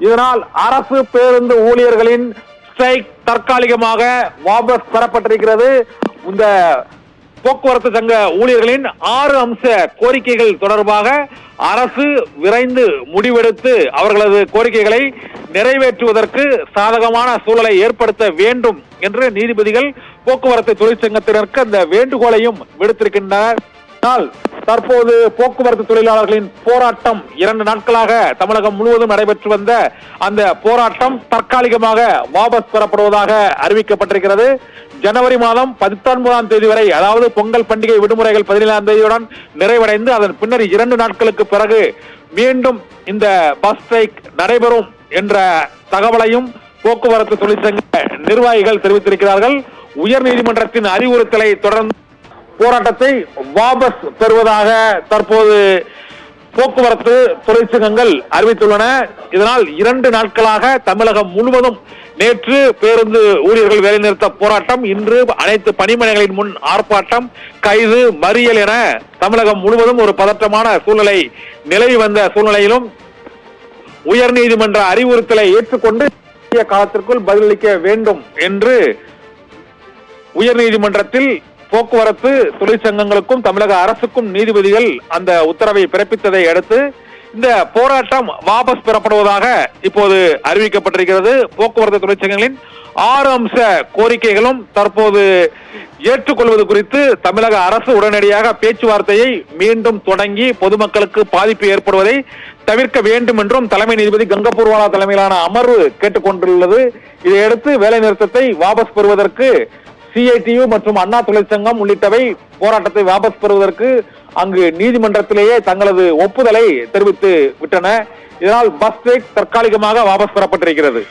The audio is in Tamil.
இதனால் அரசு பேருந்து ஊழியர்களின் ஸ்ட்ரைக் தற்காலிகமாக வாபஸ் பெறப்பட்டிருக்கிறது. இந்த போக்குவரத்து சங்க ஊழியர்களின் 6 அம்ச கோரிக்கைகள் தொடர்பாக அரசு விரைந்து முடிவெடுத்து அவர்களது கோரிக்கைகளை நிறைவேற்றுவதற்கு சாதகமான சூழலை ஏற்படுத்த வேண்டும் என்று நீதிபதிகள் போக்குவரத்து தொழிற்சங்கத்தினருக்கு அந்த வேண்டுகோளையும் விடுத்திருக்கின்றனர். தற்போது போக்குவரத்து தொழிலாளர்களின் போராட்டம் 2 நாட்களாக தமிழகம் முழுவதும் நடைபெற்று வந்த அந்த போராட்டம் தற்காலிகமாக வாபஸ் பெறப்படுவதாக அறிவிக்கப்பட்டிருக்கிறது. ஜனவரி மாதம் 19ஆம் தேதி வரை, அதாவது பொங்கல் பண்டிகை விடுமுறைகள் 17ஆம் தேதியுடன் நிறைவடைந்து அதன் பின்னர் 2 நாட்களுக்கு பிறகு மீண்டும் இந்த பஸ் ஸ்ட்ரைக் நடைபெறும் என்ற தகவலையும் போக்குவரத்து தொழிற்சங்க நிர்வாகிகள் தெரிவித்திருக்கிறார்கள். உயர்நீதிமன்றத்தின் அறிவுறுத்தலை தொடர்ந்து போராட்டத்தை வாபஸ் பெறுவதாக தற்போது போக்குவரத்து தொழிற்சங்கங்கள் அறிவித்துள்ளன. இதனால் 2 நாட்களாக தமிழகம் முழுவதும் நேற்று பேருந்து ஊழியர்கள் வேலைநிறுத்த போராட்டம், இன்று அனைத்து பணிமனைகளின் முன் ஆர்ப்பாட்டம், கைது, மறியல் என தமிழகம் முழுவதும் ஒரு பதற்றமான சூழ்நிலை நிலவி வந்த சூழ்நிலையிலும் உயர்நீதிமன்ற அறிவுறுத்தலை ஏற்றுக்கொண்டு காலத்திற்குள் பதிலளிக்க வேண்டும் என்று உயர்நீதிமன்றத்தில் போக்குவரத்து தொழிற்சங்கங்களுக்கும் தமிழக அரசுக்கும் நீதிபதிகள் அந்த உத்தரவை பிறப்பித்ததை அடுத்து இந்த போராட்டம் வாபஸ் பெறப்படுவதாக இப்போது அறிவிக்கப்பட்டிருக்கிறது. போக்குவரத்து தொழிற்சங்கங்களின் 6 அம்ச கோரிக்கைகளும் தற்போது ஏற்றுக்கொள்வது குறித்து தமிழக அரசு உடனடியாக பேச்சுவார்த்தையை மீண்டும் தொடங்கி பொதுமக்களுக்கு பாதிப்பு ஏற்படுவதை தவிர்க்க வேண்டும் என்றும் தலைமை நீதிபதி கங்கபூர்வாலா தலைமையிலான அமர்வு கேட்டுக்கொண்டுள்ளது. இதையடுத்து வேலை நிறுத்தத்தை வாபஸ் பெறுவதற்கு சிஐடியு மற்றும் அண்ணா தொழிற்சங்கம் உள்ளிட்டவை போராட்டத்தை வாபஸ் பெறுவதற்கு அங்கு நீதிமன்றத்திலேயே தங்களது ஒப்புதலை தெரிவித்து விட்டன. இதனால் பஸ் ஸ்ட்ரைக் தற்காலிகமாக வாபஸ் பெறப்பட்டிருக்கிறது.